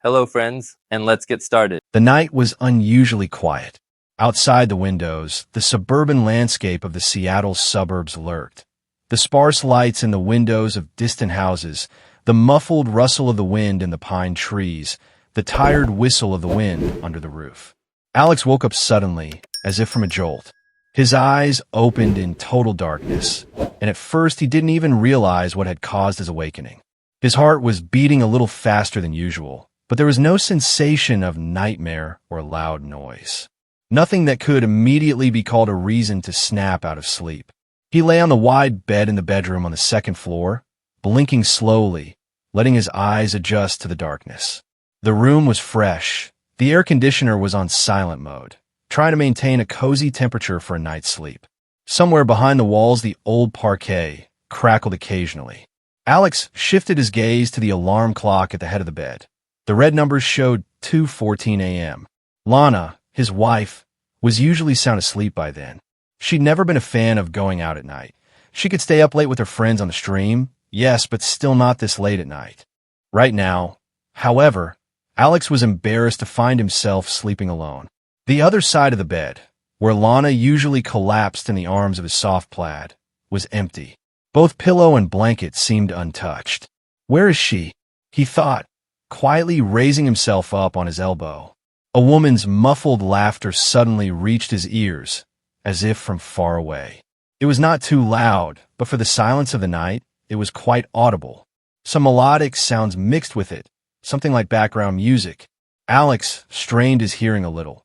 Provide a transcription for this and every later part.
Hello, friends, and let's get started. The night was unusually quiet. Outside the windows, the suburban landscape of the Seattle suburbs lurked. The sparse lights in the windows of distant houses, the muffled rustle of the wind in the pine trees, the tired whistle of the wind under the roof. Alex woke up suddenly, as if from a jolt. His eyes opened in total darkness, and at first he didn't even realize what had caused his awakening. His heart was beating a little faster than usual, but there was no sensation of nightmare or loud noise. Nothing that could immediately be called a reason to snap out of sleep. He lay on the wide bed in the bedroom on the second floor, blinking slowly, letting his eyes adjust to the darkness. The room was fresh. The air conditioner was on silent mode, trying to maintain a cozy temperature for a night's sleep. Somewhere behind the walls, the old parquet crackled occasionally. Alex shifted his gaze to the alarm clock at the head of the bed. The red numbers showed 2:14 a.m. Lana, his wife, was usually sound asleep by then. She'd never been a fan of going out at night. She could stay up late with her friends on the stream, yes, but still not this late at night. Right now, however, Alex was embarrassed to find himself sleeping alone. The other side of the bed, where Lana usually collapsed in the arms of his soft plaid, was empty. Both pillow and blanket seemed untouched. Where is she? He thought, quietly raising himself up on his elbow. A woman's muffled laughter suddenly reached his ears, as if from far away. It was not too loud, but for the silence of the night, it was quite audible. Some melodic sounds mixed with it, something like background music. Alex strained his hearing a little.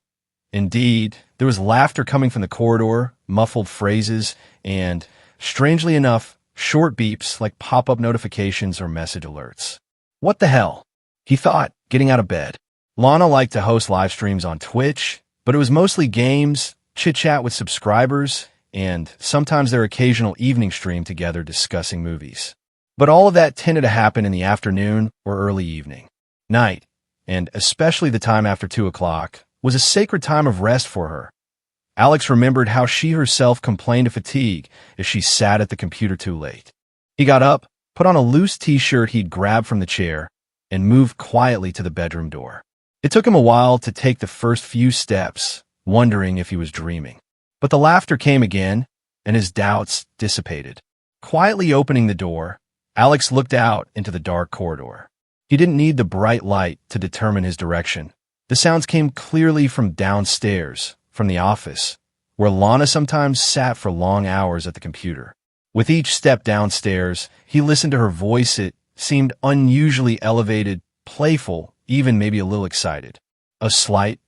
Indeed, there was laughter coming from the corridor, muffled phrases, and, strangely enough, short beeps like pop-up notifications or message alerts. What the hell? He thought, getting out of bed. Lana liked to host live streams on Twitch, but it was mostly games, chit-chat with subscribers, and sometimes their occasional evening stream together discussing movies. But all of that tended to happen in the afternoon or early evening. Night, and especially the time after 2 o'clock, was a sacred time of rest for her. Alex remembered how she herself complained of fatigue if she sat at the computer too late. He got up, put on a loose t-shirt he'd grabbed from the chair, and moved quietly to the bedroom door. It took him a while to take the first few steps, wondering if he was dreaming. But the laughter came again, and his doubts dissipated. Quietly opening the door, Alex looked out into the dark corridor. He didn't need the bright light to determine his direction. The sounds came clearly from downstairs, from the office, where Lana sometimes sat for long hours at the computer. With each step downstairs, he listened to her voice. It seemed unusually elevated, playful, even maybe a little excited. A slight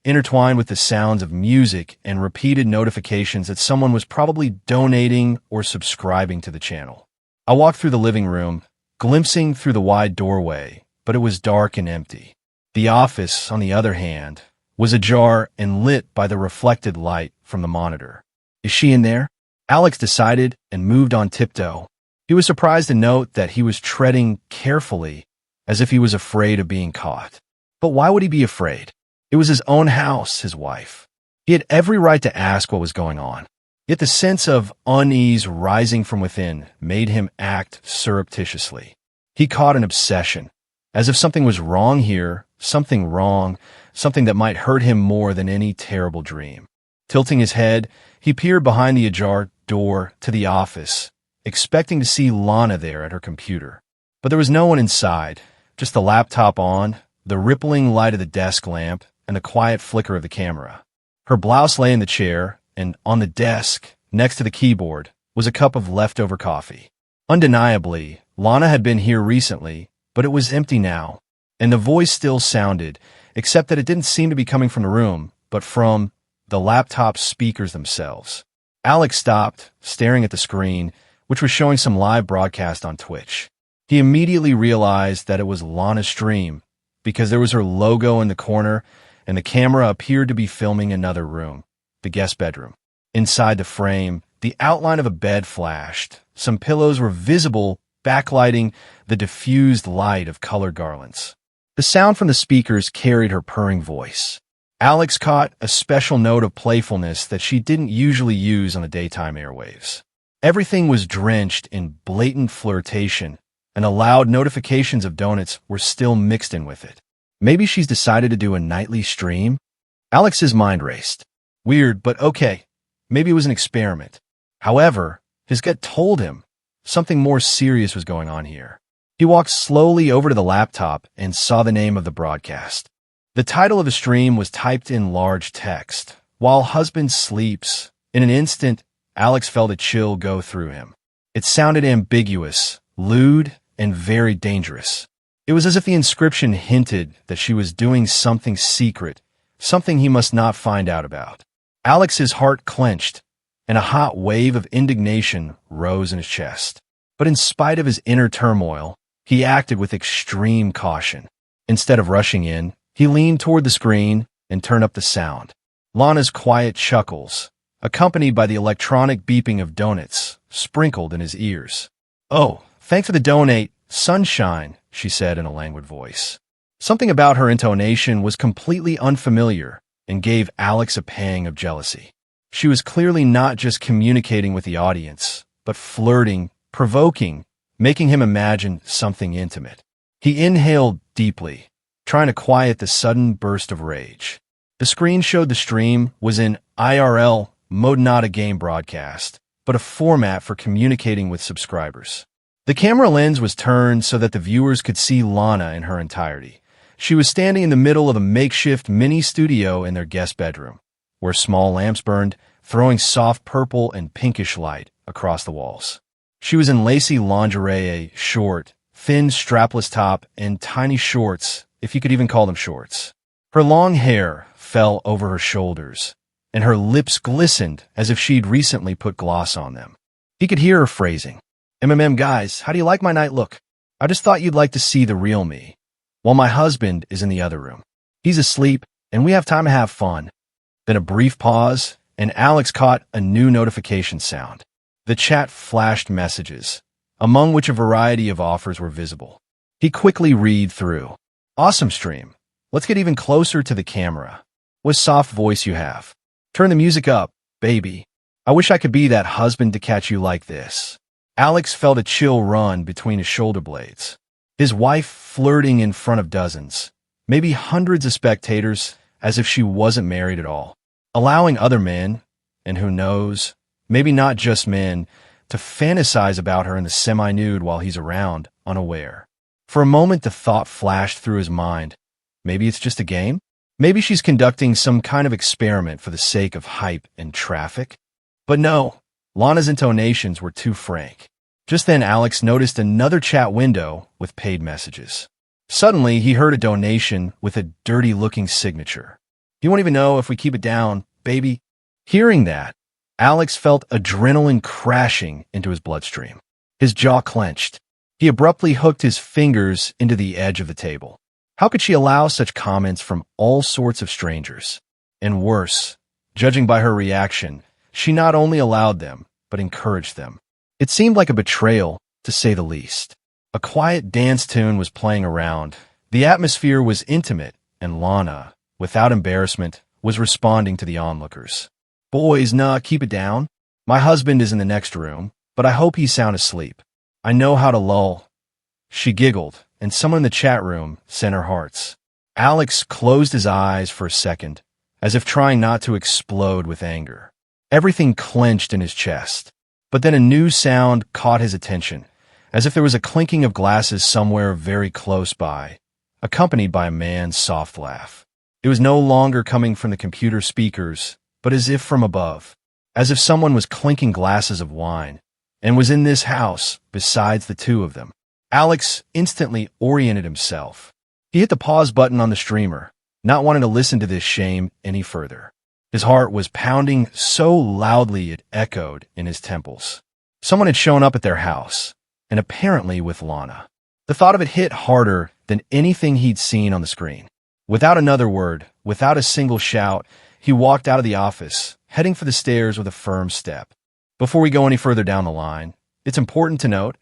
intertwined with the sounds of music and repeated notifications that someone was probably donating or subscribing to the channel. I walked through the living room, glimpsing through the wide doorway, but it was dark and empty. The office, on the other hand, was ajar and lit by the reflected light from the monitor. Is she in there? Alex decided and moved on tiptoe. He was surprised to note that he was treading carefully, as if he was afraid of being caught. But why would he be afraid? It was his own house, his wife. He had every right to ask what was going on. Yet the sense of unease rising from within made him act surreptitiously. He caught an obsession, as if something was wrong here, something wrong, something that might hurt him more than any terrible dream. Tilting his head, he peered behind the ajar door to the office, expecting to see Lana there at her computer. But there was no one inside, just the laptop on, the rippling light of the desk lamp, and the quiet flicker of the camera. Her blouse lay in the chair, and on the desk, next to the keyboard, was a cup of leftover coffee. Undeniably, Lana had been here recently, but it was empty now, and the voice still sounded, except that it didn't seem to be coming from the room, but from the laptop speakers themselves. Alex stopped, staring at the screen, which was showing some live broadcast on Twitch. He immediately realized that it was Lana's stream, because there was her logo in the corner, and the camera appeared to be filming another room, the guest bedroom. Inside the frame, the outline of a bed flashed. Some pillows were visible, backlighting the diffused light of colored garlands. The sound from the speakers carried her purring voice. Alex caught a special note of playfulness that she didn't usually use on the daytime airwaves. Everything was drenched in blatant flirtation, and the loud notifications of donuts were still mixed in with it. Maybe she's decided to do a nightly stream? Alex's mind raced. Weird, but okay. Maybe it was an experiment. However, his gut told him something more serious was going on here. He walked slowly over to the laptop and saw the name of the broadcast. The title of the stream was typed in large text. While husband sleeps. In an instant, Alex felt a chill go through him. It sounded ambiguous, lewd, and very dangerous. It was as if the inscription hinted that she was doing something secret, something he must not find out about. Alex's heart clenched, and a hot wave of indignation rose in his chest. But in spite of his inner turmoil, he acted with extreme caution. Instead of rushing in, he leaned toward the screen and turned up the sound. Lana's quiet chuckles, accompanied by the electronic beeping of donuts, sprinkled in his ears. "Oh, thanks for the donate, sunshine," she said in a languid voice. Something about her intonation was completely unfamiliar and gave Alex a pang of jealousy. She was clearly not just communicating with the audience, but flirting, provoking, making him imagine something intimate. He inhaled deeply, trying to quiet the sudden burst of rage. The screen showed the stream was in IRL mode, not a game broadcast, but a format for communicating with subscribers. The camera lens was turned so that the viewers could see Lana in her entirety. She was standing in the middle of a makeshift mini studio in their guest bedroom, where small lamps burned, throwing soft purple and pinkish light across the walls. She was in lacy lingerie, a short, thin, strapless top, and tiny shorts, if you could even call them shorts. Her long hair fell over her shoulders, and her lips glistened as if she'd recently put gloss on them. He could hear her phrasing. Guys, how do you like my night look? I just thought you'd like to see the real me. While my husband is in the other room. He's asleep, and we have time to have fun." Then a brief pause, and Alex caught a new notification sound. The chat flashed messages, among which a variety of offers were visible. He quickly read through. "Awesome stream. Let's get even closer to the camera. What soft voice you have. Turn the music up, baby. I wish I could be that husband to catch you like this." Alex felt a chill run between his shoulder blades. His wife flirting in front of dozens, maybe hundreds of spectators, as if she wasn't married at all. Allowing other men, and who knows, maybe not just men, to fantasize about her in the semi-nude while he's around, unaware. For a moment, the thought flashed through his mind. Maybe it's just a game? Maybe she's conducting some kind of experiment for the sake of hype and traffic? But no, Lana's intonations were too frank. Just then, Alex noticed another chat window with paid messages. Suddenly, he heard a donation with a dirty-looking signature. "You won't even know if we keep it down, baby." Hearing that, Alex felt adrenaline crashing into his bloodstream. His jaw clenched. He abruptly hooked his fingers into the edge of the table. How could she allow such comments from all sorts of strangers? And worse, judging by her reaction, she not only allowed them, but encouraged them. It seemed like a betrayal, to say the least. A quiet dance tune was playing around. The atmosphere was intimate, and Lana, without embarrassment, was responding to the onlookers. "Boys, nah, keep it down. My husband is in the next room, but I hope he's sound asleep. I know how to lull." She giggled, and someone in the chat room sent her hearts. Alex closed his eyes for a second, as if trying not to explode with anger. Everything clenched in his chest. But then a new sound caught his attention, as if there was a clinking of glasses somewhere very close by, accompanied by a man's soft laugh. It was no longer coming from the computer speakers, but as if from above, as if someone was clinking glasses of wine, and was in this house besides the two of them. Alex instantly oriented himself. He hit the pause button on the streamer, not wanting to listen to this shame any further. His heart was pounding so loudly it echoed in his temples. Someone had shown up at their house, and apparently with Lana. The thought of it hit harder than anything he'd seen on the screen. Without another word, without a single shout, he walked out of the office, heading for the stairs with a firm step. Before we go any further down the line, it's important to note,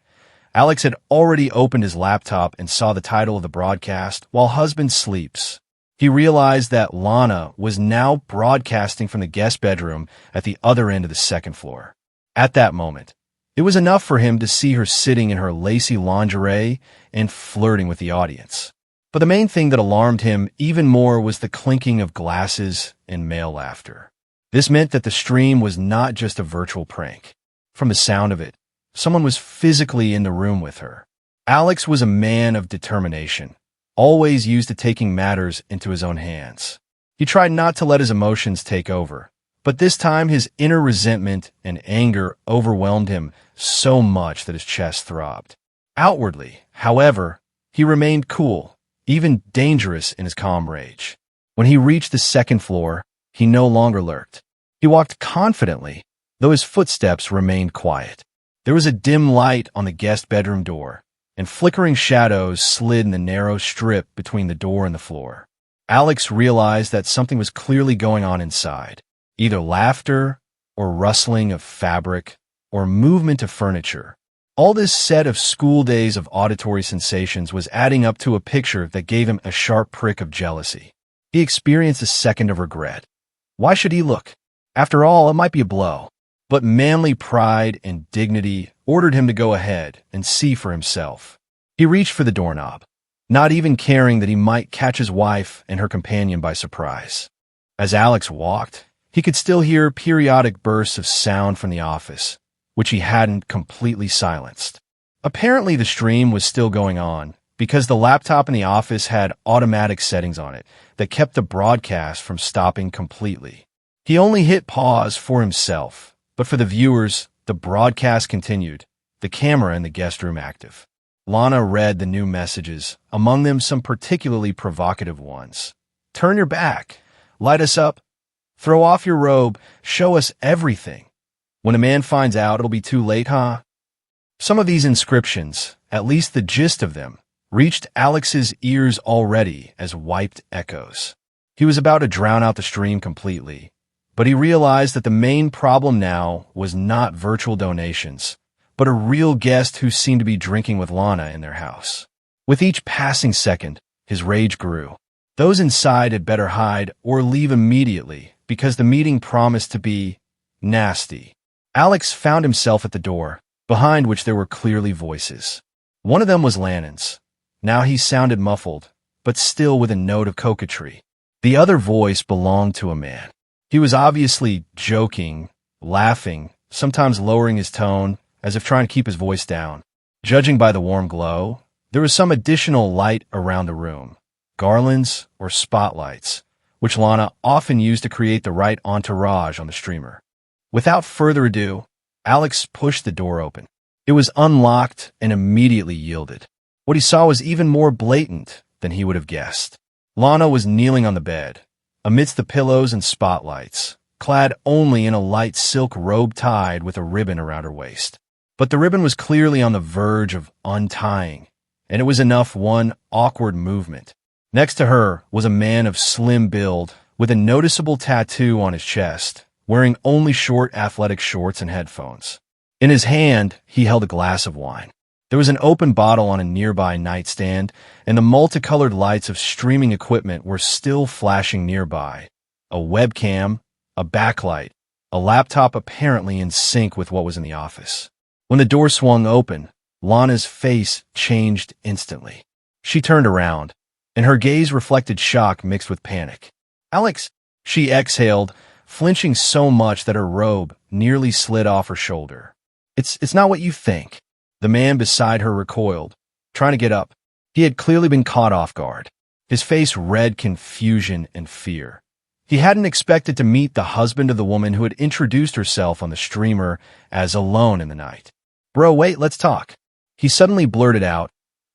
Alex had already opened his laptop and saw the title of the broadcast, "While Husband Sleeps." He realized that Lana was now broadcasting from the guest bedroom at the other end of the second floor. At that moment, It was enough for him to see her sitting in her lacy lingerie and flirting with the audience. But the main thing that alarmed him even more was the clinking of glasses and male laughter. This meant that the stream was not just a virtual prank. From the sound of it, someone was physically in the room with her. Alex was a man of determination, always used to taking matters into his own hands. He tried not to let his emotions take over, but this time his inner resentment and anger overwhelmed him so much that his chest throbbed. Outwardly, however, he remained cool, even dangerous in his calm rage. When he reached the second floor, he no longer lurked. He walked confidently, though his footsteps remained quiet. There was a dim light on the guest bedroom door, and flickering shadows slid in the narrow strip between the door and the floor. Alex realized that something was clearly going on inside, either laughter or rustling of fabric or movement of furniture. All this set of school days of auditory sensations was adding up to a picture that gave him a sharp prick of jealousy. He experienced a second of regret. Why should he look? After all, it might be a blow. But manly pride and dignity ordered him to go ahead and see for himself. He reached for the doorknob, not even caring that he might catch his wife and her companion by surprise. As Alex walked, he could still hear periodic bursts of sound from the office, which he hadn't completely silenced. Apparently the stream was still going on, because the laptop in the office had automatic settings on it that kept the broadcast from stopping completely. He only hit pause for himself, but for the viewers, the broadcast continued, the camera in the guest room active. Lana read the new messages, among them some particularly provocative ones. Turn your back. Light us up. Throw off your robe. Show us everything. When a man finds out, it'll be too late, huh? Some of these inscriptions, at least the gist of them, reached Alex's ears already as wiped echoes. He was about to drown out the stream completely, but he realized that the main problem now was not virtual donations, but a real guest who seemed to be drinking with Lana in their house. With each passing second, his rage grew. Those inside had better hide or leave immediately, because the meeting promised to be nasty. Alex found himself at the door, behind which there were clearly voices. One of them was Lannon's. Now he sounded muffled, but still with a note of coquetry. The other voice belonged to a man. He was obviously joking, laughing, sometimes lowering his tone, as if trying to keep his voice down. Judging by the warm glow, there was some additional light around the room, garlands or spotlights, which Lana often used to create the right entourage on the streamer. Without further ado, Alex pushed the door open. It was unlocked and immediately yielded. What he saw was even more blatant than he would have guessed. Lana was kneeling on the bed, amidst the pillows and spotlights, clad only in a light silk robe tied with a ribbon around her waist. But the ribbon was clearly on the verge of untying, and it was enough one awkward movement. Next to her was a man of slim build with a noticeable tattoo on his chest, wearing only short athletic shorts and headphones. In his hand, he held a glass of wine. There was an open bottle on a nearby nightstand, and the multicolored lights of streaming equipment were still flashing nearby. A webcam, a backlight, a laptop apparently in sync with what was in the office. When the door swung open, Lana's face changed instantly. She turned around, and her gaze reflected shock mixed with panic. "Alex," she exhaled, flinching so much that her robe nearly slid off her shoulder. It's not what you think." The man beside her recoiled, trying to get up. He had clearly been caught off guard. His face read confusion and fear. He hadn't expected to meet the husband of the woman who had introduced herself on the streamer as alone in the night. "Bro, wait, let's talk." He suddenly blurted out,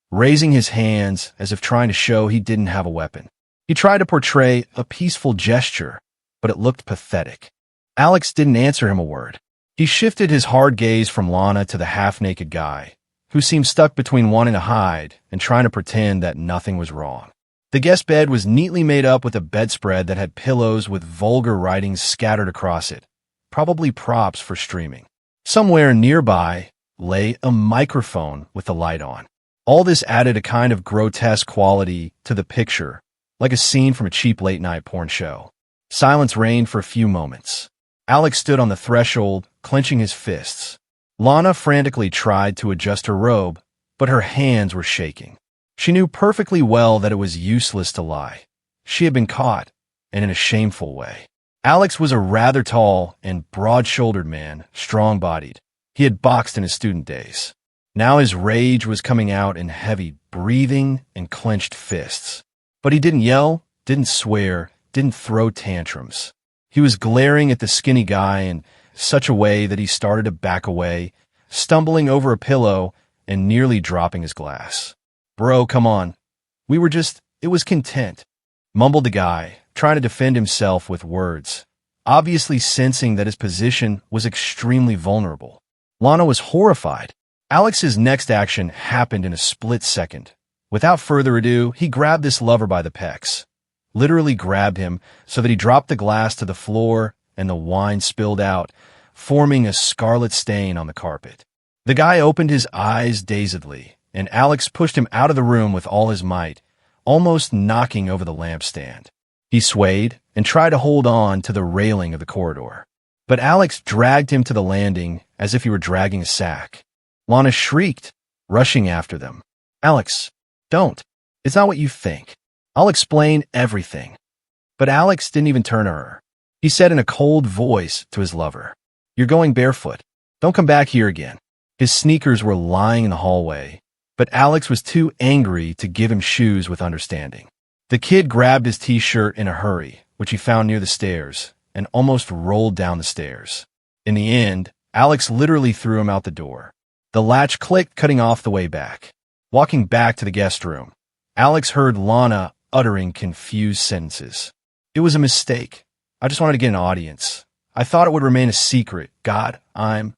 raising his hands as if trying to show he didn't have a weapon. He tried to portray a peaceful gesture, but it looked pathetic. Alex didn't answer him a word. He shifted his hard gaze from Lana to the half-naked guy, who seemed stuck between wanting to hide and trying to pretend that nothing was wrong. The guest bed was neatly made up with a bedspread that had pillows with vulgar writings scattered across it, probably props for streaming. Somewhere nearby lay a microphone with the light on. All this added a kind of grotesque quality to the picture, like a scene from a cheap late-night porn show. Silence reigned for a few moments. Alex stood on the threshold, clenching his fists. Lana frantically tried to adjust her robe, but her hands were shaking. She knew perfectly well that it was useless to lie. She had been caught, and in a shameful way. Alex was a rather tall and broad-shouldered man, strong-bodied. He had boxed in his student days. Now his rage was coming out in heavy breathing and clenched fists. But he didn't yell, didn't swear, didn't throw tantrums. He was glaring at the skinny guy in such a way that he started to back away, stumbling over a pillow and nearly dropping his glass. "Bro, come on. It was content," mumbled the guy, trying to defend himself with words, obviously sensing that his position was extremely vulnerable. Lana was horrified. Alex's next action happened in a split second. Without further ado, he grabbed this lover by the pecs. Literally grabbed him so that he dropped the glass to the floor and the wine spilled out, forming a scarlet stain on the carpet. The guy opened his eyes dazedly, and Alex pushed him out of the room with all his might, almost knocking over the lampstand. He swayed and tried to hold on to the railing of the corridor. But Alex dragged him to the landing as if he were dragging a sack. Lana shrieked, rushing after them. "Alex, don't. It's not what you think. I'll explain everything." But Alex didn't even turn to her. He said in a cold voice to his lover, "You're going barefoot. Don't come back here again." His sneakers were lying in the hallway, but Alex was too angry to give him shoes with understanding. The kid grabbed his t-shirt in a hurry, which he found near the stairs, and almost rolled down the stairs. In the end, Alex literally threw him out the door. The latch clicked, cutting off the way back. Walking back to the guest room, Alex heard Lana uttering confused sentences. "It was a mistake. I just wanted to get an audience. I thought it would remain a secret. God, I'm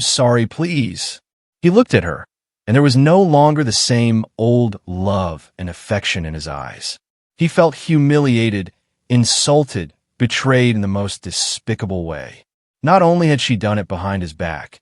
sorry, please." He looked at her, and there was no longer the same old love and affection in his eyes. He felt humiliated, insulted, betrayed in the most despicable way. Not only had she done it behind his back,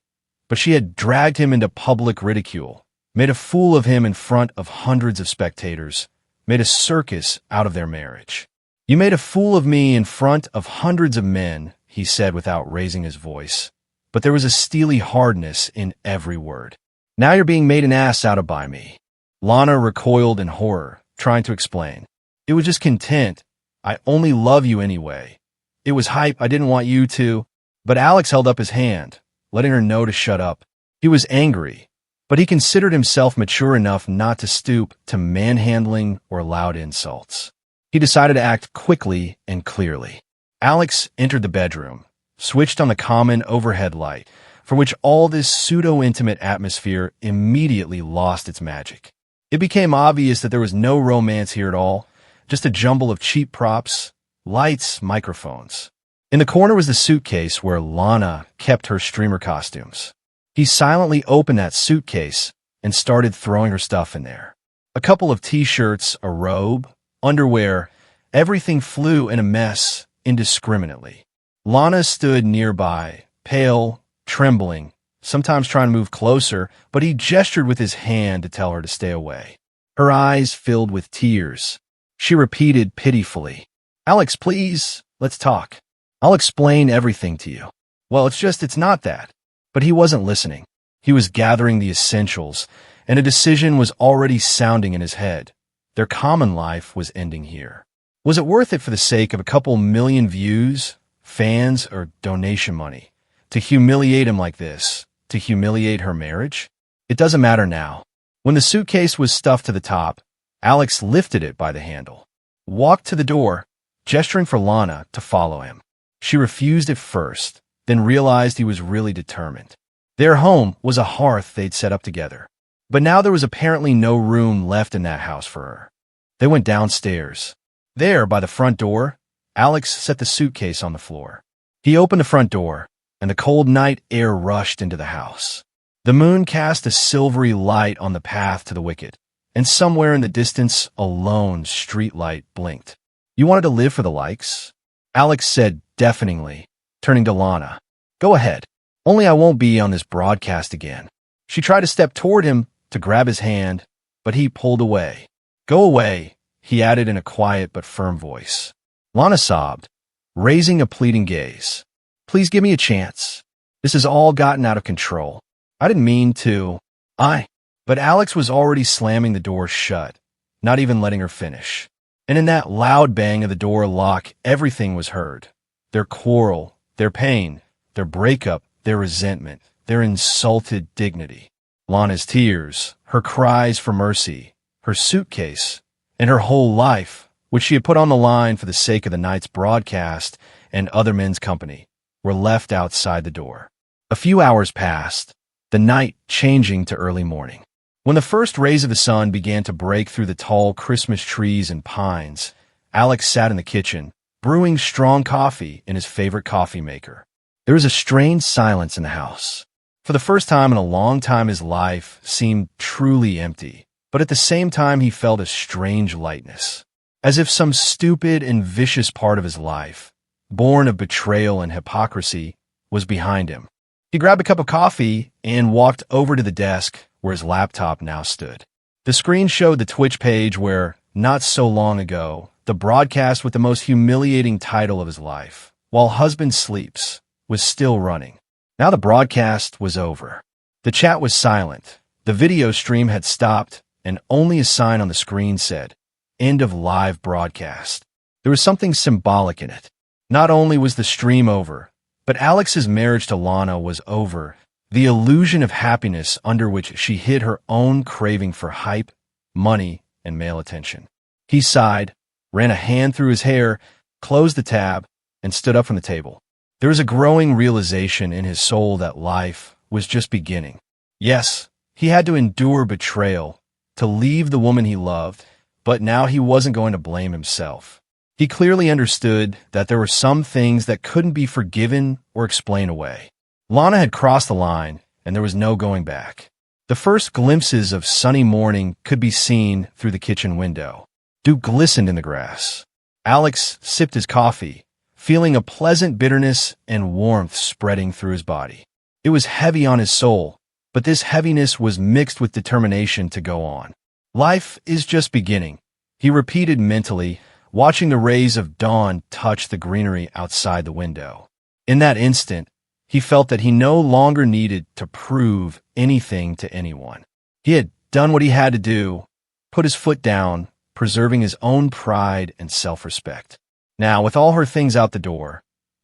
but she had dragged him into public ridicule, made a fool of him in front of hundreds of spectators, made a circus out of their marriage. "You made a fool of me in front of hundreds of men," he said without raising his voice, but there was a steely hardness in every word. "Now you're being made an ass out of by me." Lana recoiled in horror, trying to explain. "It was just content. I only love you anyway. It was hype. I didn't want you to." But Alex held up his hand, letting her know to shut up. He was angry, but he considered himself mature enough not to stoop to manhandling or loud insults. He decided to act quickly and clearly. Alex entered the bedroom, switched on the common overhead light, for which all this pseudo-intimate atmosphere immediately lost its magic. It became obvious that there was no romance here at all, just a jumble of cheap props, lights, microphones. In the corner was the suitcase where Lana kept her streamer costumes. He silently opened that suitcase and started throwing her stuff in there. A couple of t-shirts, a robe, underwear, everything flew in a mess indiscriminately. Lana stood nearby, pale, trembling, sometimes trying to move closer, but he gestured with his hand to tell her to stay away. Her eyes filled with tears. She repeated pitifully, "Alex, please, let's talk. I'll explain everything to you." "Well, it's not that." But he wasn't listening. He was gathering the essentials, and a decision was already sounding in his head. Their common life was ending here. Was it worth it for the sake of a couple million views, fans, or donation money? To humiliate him like this? To humiliate her marriage? It doesn't matter now. When the suitcase was stuffed to the top, Alex lifted it by the handle, walked to the door, gesturing for Lana to follow him. She refused at first, then realized he was really determined. Their home was a hearth they'd set up together, but now there was apparently no room left in that house for her. They went downstairs. There, by the front door, Alex set the suitcase on the floor. He opened the front door, and the cold night air rushed into the house. The moon cast a silvery light on the path to the wicket, and somewhere in the distance a lone street light blinked. "You wanted to live for the likes?" Alex said deafeningly, turning to Lana. "Go ahead. Only I won't be on this broadcast again." She tried to step toward him to grab his hand, but he pulled away. "Go away," he added in a quiet but firm voice. Lana sobbed, raising a pleading gaze. "Please give me a chance." This has all gotten out of control. I didn't mean to. But Alex was already slamming the door shut, not even letting her finish. And in that loud bang of the door lock, everything was heard. Their quarrel, their pain, their breakup, their resentment, their insulted dignity. Lana's tears, her cries for mercy, her suitcase, and her whole life, which she had put on the line for the sake of the night's broadcast and other men's company, were left outside the door. A few hours passed, the night changing to early morning. When the first rays of the sun began to break through the tall Christmas trees and pines, Alex sat in the kitchen, brewing strong coffee in his favorite coffee maker. There was a strange silence in the house. For the first time in a long time, his life seemed truly empty, but at the same time he felt a strange lightness, as if some stupid and vicious part of his life, born of betrayal and hypocrisy, was behind him. He grabbed a cup of coffee and walked over to the desk where his laptop now stood. The screen showed the Twitch page where, not so long ago, the broadcast with the most humiliating title of his life, While Husband Sleeps, was still running. Now the broadcast was over. The chat was silent. The video stream had stopped, and only a sign on the screen said, "End of live broadcast." There was something symbolic in it. Not only was the stream over, but Alex's marriage to Lana was over. The illusion of happiness under which she hid her own craving for hype, money, and male attention. He sighed, ran a hand through his hair, closed the tab, and stood up from the table. There was a growing realization in his soul that life was just beginning. Yes, he had to endure betrayal, to leave the woman he loved, but now he wasn't going to blame himself. He clearly understood that there were some things that couldn't be forgiven or explained away. Lana had crossed the line, and there was no going back. The first glimpses of sunny morning could be seen through the kitchen window. Dew glistened in the grass. Alex sipped his coffee, feeling a pleasant bitterness and warmth spreading through his body. It was heavy on his soul, but this heaviness was mixed with determination to go on. Life is just beginning, he repeated mentally, watching the rays of dawn touch the greenery outside the window. In that instant, he felt that he no longer needed to prove anything to anyone. He had done what he had to do, put his foot down, preserving his own pride and self-respect. Now, with all her things out the door,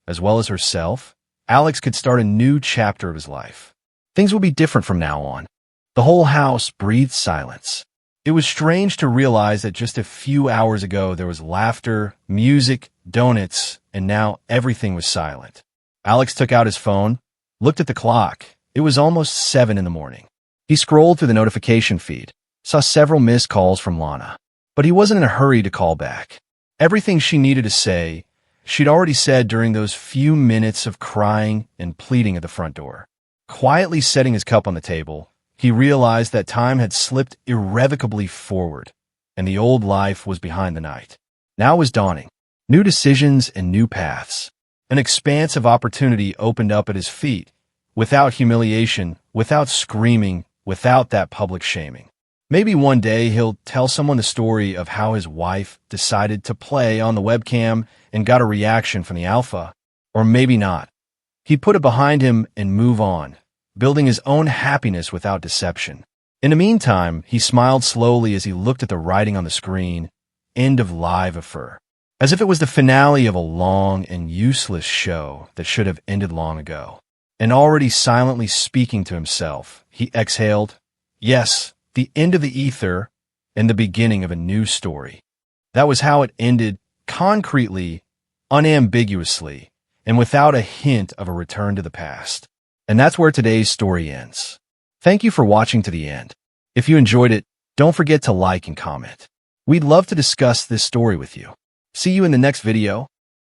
as well as herself, Alex could start a new chapter of his life. Things will be different from now on. The whole house breathed silence. It was strange to realize that just a few hours ago there was laughter, music, donuts, and now everything was silent. Alex took out his phone, looked at the clock. It was almost 7 in the morning. He scrolled through the notification feed, saw several missed calls from Lana, but he wasn't in a hurry to call back. Everything she needed to say, she'd already said during those few minutes of crying and pleading at the front door. Quietly setting his cup on the table, he realized that time had slipped irrevocably forward, and the old life was behind the night. Now was dawning. New decisions and new paths. An expanse of opportunity opened up at his feet, without humiliation, without screaming, without that public shaming. Maybe one day he'll tell someone the story of how his wife decided to play on the webcam and got a reaction from the alpha. Or maybe not. He'd put it behind him and move on, building his own happiness without deception. In the meantime, he smiled slowly as he looked at the writing on the screen, "End of live affair." As if it was the finale of a long and useless show that should have ended long ago. And already silently speaking to himself, he exhaled, yes, the end of the ether and the beginning of a new story. That was how it ended, concretely, unambiguously, and without a hint of a return to the past. And that's where today's story ends. Thank you for watching to the end. If you enjoyed it, don't forget to like and comment. We'd love to discuss this story with you. See you in the next video.